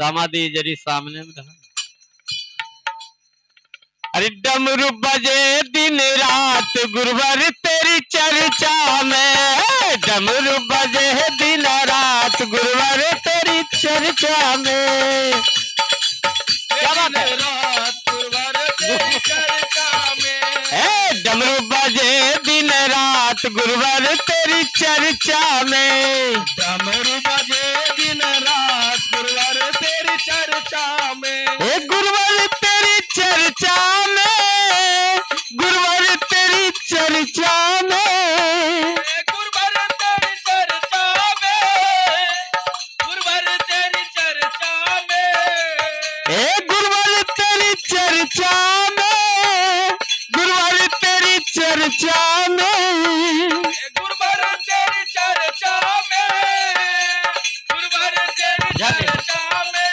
समाधि जरी सामने में रहा। अरे डमरू बजे दिन रात गुरुवर तेरी चर्चा में, डमरू बजे दिन रात गुरुवर तेरी चर्चा में। क्या बात है? रात गुरुवर तेरी चर्चा में, डमरू बजे दिन रात गुरुवर तेरी चर्चा में, डमरू बजे दिन रात गुरुवर तेरी चर्चा में, गुरुवर तेरी चर्चा में, गुरुवर तेरी चर्चा में, गुरुवर तेरी चर्चा में, गुरुवर तेरी चर्चा में, गुरुवर तेरी चर्चा में, गुरुवर तेरी चर्चा में, गुरुवर तेरी चर्चा में, गुरुवर तेरी चर्चा में,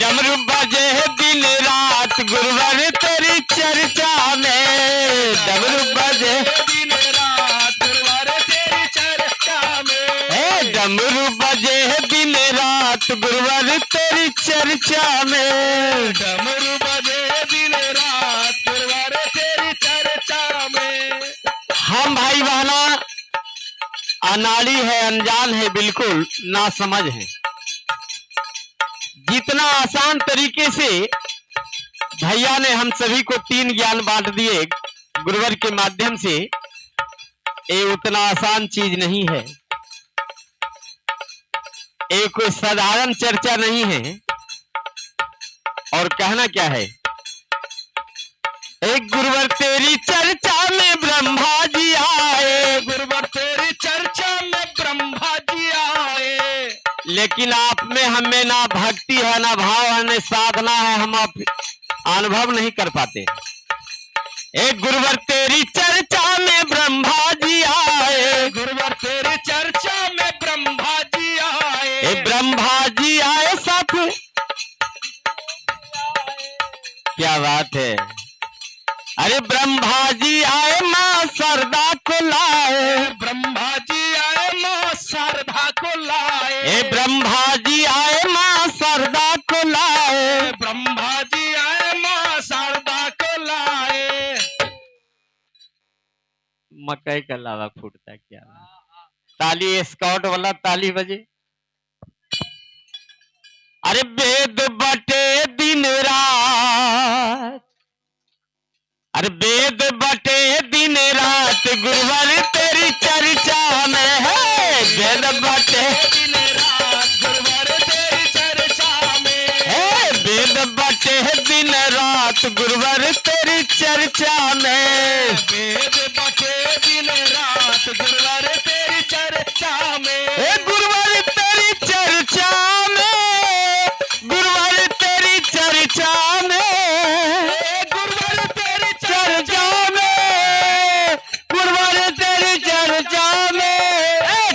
डमरू बजे दिन रात गुरुवर तेरी चर्चा में, डमरू बजे दिन रात गुरुवर तेरी चर्चा में, डमरू बजे दिन रात गुरुवर तेरी चर्चा में, डमरू बजे दिन रात गुरुवर तेरी चर्चा में। हम भाई बहना अनाड़ी है, अनजान है, बिल्कुल ना समझ है। जितना आसान तरीके से भैया ने हम सभी को 3 ज्ञान बांट दिए गुरुवर के माध्यम से, ये उतना आसान चीज नहीं है, ये कोई साधारण चर्चा नहीं है। और कहना क्या है? एक गुरुवर तेरी चर्चा में ब्रह्मा जी आए, गुरुवर तेरी चर्चा में ब्रह्मा जी आए, लेकिन आप में हमें ना भक्ति है, ना भाव है, ना साधना है, हम अनुभव नहीं कर पाते। एक गुरुवर तेरी चर्चा में ब्रह्मा जी आए, गुरुवर तेरी चर्चा में ब्रह्मा जी आए, ब्रह्मा जी आए साथ। क्या बात है? अरे ब्रह्मा जी आए माँ शारदा को लाए, ब्रह्मा जी आए माँ शारदा को लाए, ब्रह्मा जी आए माँ शारदा को लाए, ब्रह्मा जी आए माँ शारदा को लाए। मकई का लावा फूटता क्या? ताली स्काउट वाला ताली बजे। अरे वेद बटे दिन रात, अरे वेद बटे दिन रात गुरुवर तेरी चर्चा में है, वेद बटे दिन रात गुरुवर तेरी चर्चा में, वेद बटे दिन रात गुरुवर तेरी चर्चा में, वेद बटे दिन रात गुरुवर तेरी चर्चा में, गुरुवर तेरी चर्चा में, गुरुवर तेरी चर्चा में, गुरुवर तेरी चर्चा में, गुरुवर तेरी चर्चा में,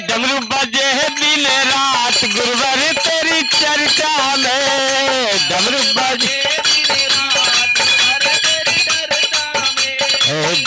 डमरू बजे दिन रात गुरुवर तेरी चर्चा में, डमरू बजे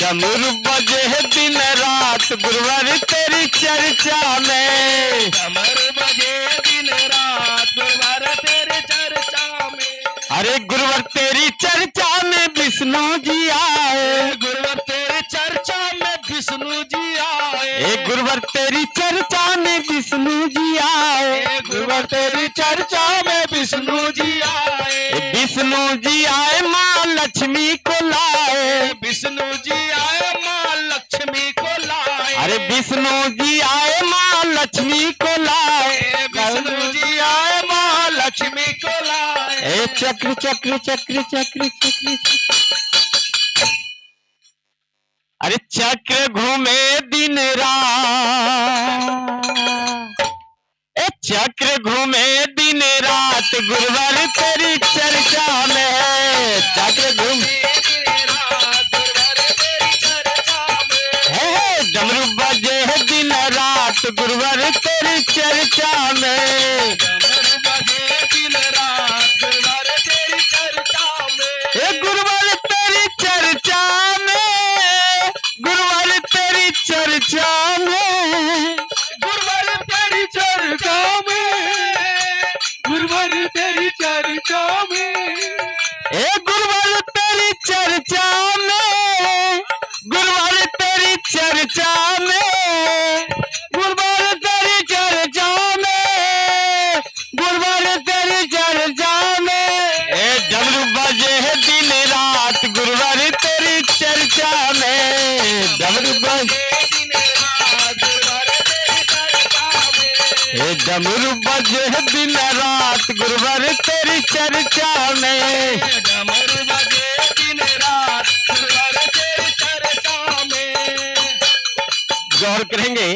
डमरू बजे दिन रात गुरुवर तेरी चर्चा में, डमरू बजे दिन रात गुरुवर तेरी चर्चा में। अरे गुरुवर तेरी चर्चा में विष्णु जी आए, गुरुवर तेरी चर्चा में विष्णु जी आए, गुरुवर तेरी चर्चा में विष्णु जी आए, गुरुवर तेरी चर्चा में विष्णु जी आए, विष्णु जी आए माँ लक्ष्मी को लाए, विष्णु जी आए माँ लक्ष्मी को लाए, अरे विष्णु जी आए माँ लक्ष्मी को लाए, विष्णु जी आए माँ लक्ष्मी को लाए। चक्र चक्र चक्र चक्र चक्र, अरे चक्र घूमे दिन रात, चक्र घूमे दिन रात गुरुवर तेरी चर्चा में है, चक्र घूमे डमरू बजे दिन रात गुरुवर तेरी चर्चा में, डमरू बजे दिन रात गुरुवर तेरी चर्चा में, गुरुवर तेरी चर्चा में, गुरुवर तेरी चर्चा में, गुरुवर तेरी चर्चा में, गुरुवर तेरी डमरू बजे दिन रात गुरुवर तेरी चर्चा में। हे डमरू बजे दिन रात गुरुवर तेरी चर्चा में। डमरू बजे दिन रात गुरुवर तेरी चर्चा में। गौर करेंगे,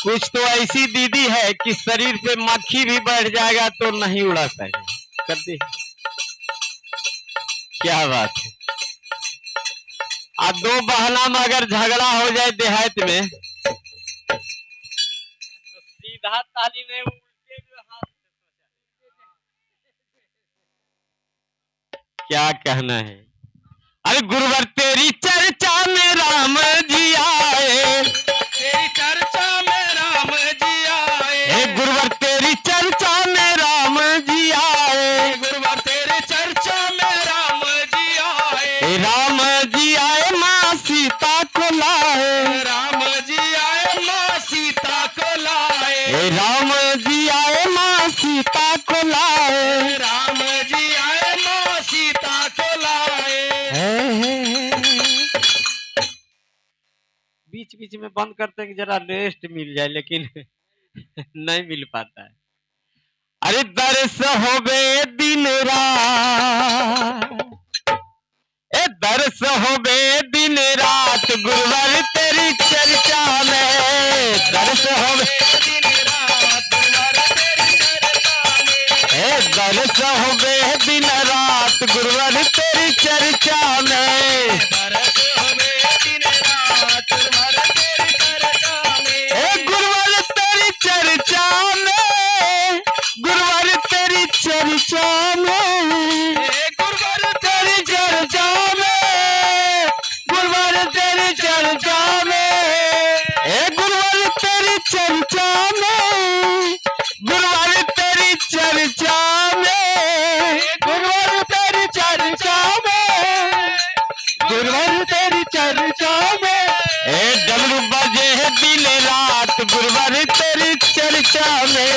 कुछ तो ऐसी दीदी है कि शरीर पे मक्खी भी बैठ जाएगा तो नहीं उड़ा पाएगी, करती है। क्या बात है। अब दो बहना में अगर झगड़ा हो जाए देहात में तो सीधा ताली में उल्टे जो हाथ से क्या कहना है। अरे गुरुवर तेरी चर्चा में राम जी आए, तेरी चर्चा में राम जी आए। हे गुरुवर तेरी चर्चा में राम जी आए। गुरुवर तेरी चर्चा में राम जी आए। हे राम जी आए माँ सीता को लाए। राम जी आए माँ सीता को लाए। हे राम जी आए माँ सीता को लाए। राम जी आए माँ सीता को लाए। बीच बीच में बंद करते हैं कि जरा रेस्ट मिल जाए, लेकिन नहीं मिल पाता है। अरे दर्श होवे दिन रात, ए दर्श होवे दिन रात गुरुवर तेरी चर्चा में। दर्श होवे दिन रात गुरुवर तेरी चर्चा में। ए दर्श होवे दिन रात गुरुवर तेरी चर्चा में। दर्श होवे दिन रात गुरुवर तेरी चर्चा में। ए गुरुवर तेरी चर्चा में, गुरुवर तेरी चर्चा में, गुरुवर तेरी चर्चा में, गुरुवर तेरी चर्चा में। ए गुरुवर तेरी चर्चा में, गुरुवर तेरी चर्चा में, गुरुवर तेरी चर्चा में, गुरुवर तेरी चर्चा में। ए डमरू बजे दिन रात गुरुवर तेरी चर्चा में।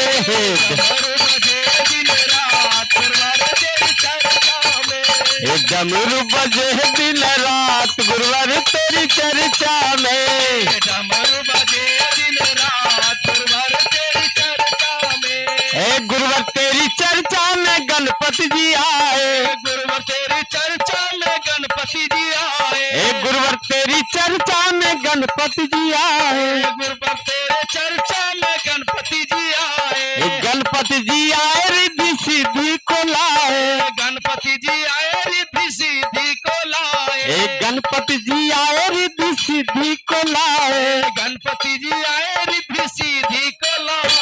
डमरू बजे दिन रात गुरुवर तेरी चर्चा में। ए डमरू बजे दिन रात गुरुवर तेरी चर्चा में। डमरू बजे दिन रात गुरुवर तेरी चर्चा में। ए गुरुवर तेरी चर्चा में गणपति जी आए। गुरुवर तेरी चर्चा में गणपति जी आए। ए गुरुवर तेरी चर्चा में गणपति जी आए। गुरुवर तेरे चर्चा में गणपति जी आए। ए गणपति जी आए रिद्धि सिद्धि को लाए। गणपति जी आए रिद्धि सिद्धि को लाए। ए गणपति जी आए रिद्धि सिद्धि को लाए। गणपति जी आए रिद्धि सिद्धि को लाए।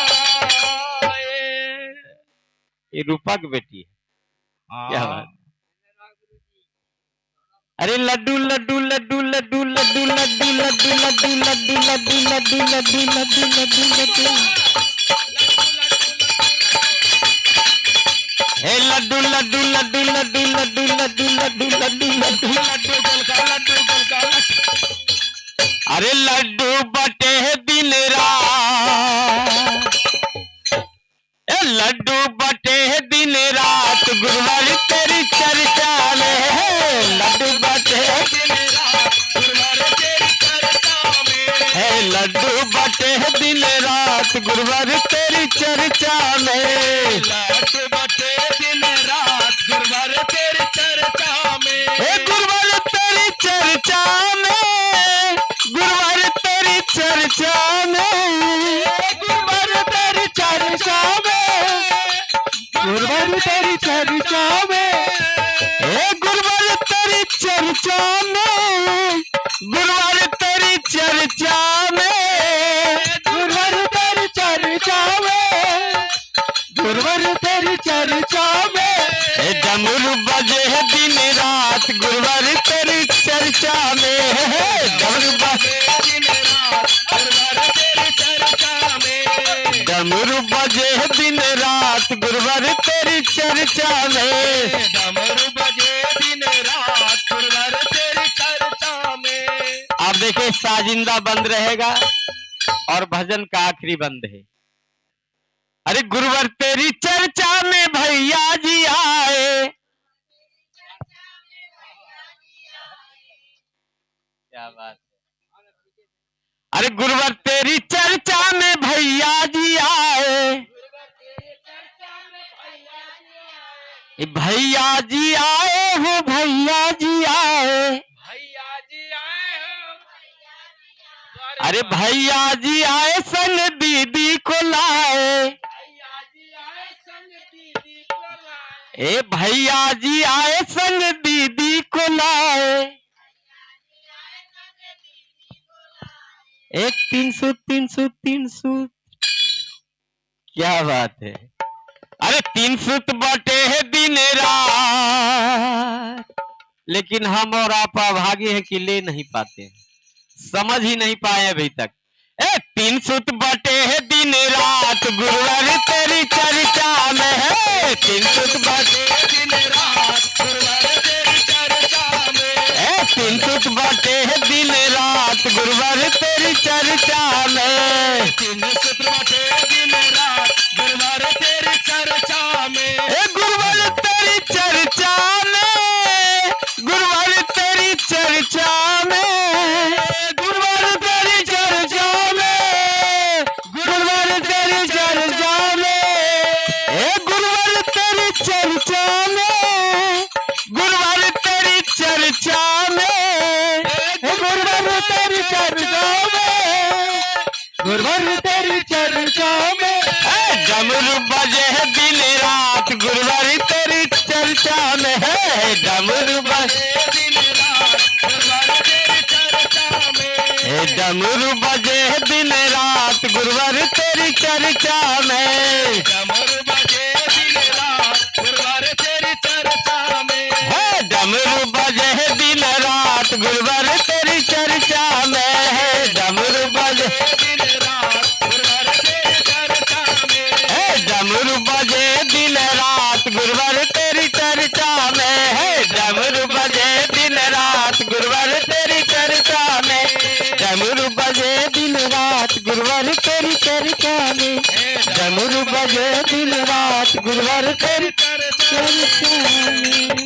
ये रूपा की बेटी है। क्या बात। अरे लड्डू लड्डू लड्डू लड्डू लड्डू लड्डू लड्डू लड्डू लड्डू लड्डू लड्डू लड्डू लड्डू लड्डू लड्डू। हे लड्डू लड्डू लड्डू लड्डू लड्डू लड्डू लड्डू लड्डू लड्डू लड्डू गोलका लड्डू गोलका। अरे लड्डू बटे दिन रात, ए लड्डू बटे दिन रात गुरुवर तेरी चर्चा में। लड्डू बटे दिन रात गुरुवर तेरी चर्चा में। है लड्डू बटे दिन रात गुरुवर तेरी चर्चा में। लड्डू बटे दिन रात गुरुवर तेरी चर्चा में। हे गुरुवर तेरी चर्चा में, गुरुवर तेरी चर्चा में, गुरुवर तेरी चर्चा में, गुरुवर तेरी चर्चा में। हे गुरुवर तेरी चर्चा में, गुरुवर तेरी चर्चा में, गुरुवर तेरी चर्चा में, गुरुवर तेरी चर्चा में। हे डमरू बजे दिन रात गुरुवर तेरी चर्चा में। डमरू बजे दिन रात गुरुवर तेरी चर्चा में। डमरू बजे दिन रात गुरुवर तेरी चर्चा में। डमरू बजे दिन रात गुरुवर तेरी चर्चा में। आप देखिए साजिंदा बंद रहेगा और भजन का आखिरी बंद है। अरे गुरुवर तेरी चर्चा में भैया जी आए। क्या बात है। अरे गुरुवर तेरी चर्चा में भैया जी आए, भैया जी आए हो, भैया जी आए, भैया जी आए हो, अरे भैया जी आए संग दीदी को लाए, भैया जी आए संग दीदी को लाए, ए भैया जी आए संग दीदी को लाए, एक 300 300 300, क्या बात है। अरे 300 बटे है दिन रात, लेकिन हम और आप अभागे हैं कि ले नहीं पाते हैं, समझ ही नहीं पाए अभी तक। 300 बटे है दिन रात गुरुवर तेरी चर्चा में है, 300 बटे दिन रात गुरुवर तेरी चर्चा में, 300 बटे है दिन रात गुरुवर तेरी चर्चा में, 300 बटे दिन रात गुरुवर तेरी चर्चा में, गुरुवर तेरी चर्चा में, गुरुवर तेरी चर्चा में, गुरुवर तेरी चर्चा में, गुरुवर तेरी चर्चा में, गुरुवर तेरी चर्चा में, गुरुवर तेरी चर्चा में, गुरुवर तेरी चर्चा में, गुरुवर तेरी चर्चा में, डमरू बजे है दिन रात गुरुवर तेरी चर्चा में है, डमरू बजे दिन रात गुरुवर तेरी चर्चा में, डमरू बजे है दिन रात गुरुवर तेरी चर्चा में, डमरू बजे दिन रात गुरुवर तेरी चर्चा में, डमरू बजे है दिन रात गुरुवर तेरी चर्चा में, डमरू बजे दिन रात गुरुवर तेरी चर्चा में, डमरू बजे दिन रात गुरुवर तेरी चर्चा में, डमरू बजे दिन रात गुरुवर तेरी चर्चा में, डमरू बजे दिन रात गुरुवर तेरी चर्चा में, डमरू बजे दिन रात गुरुवर तेरी चर्चा में।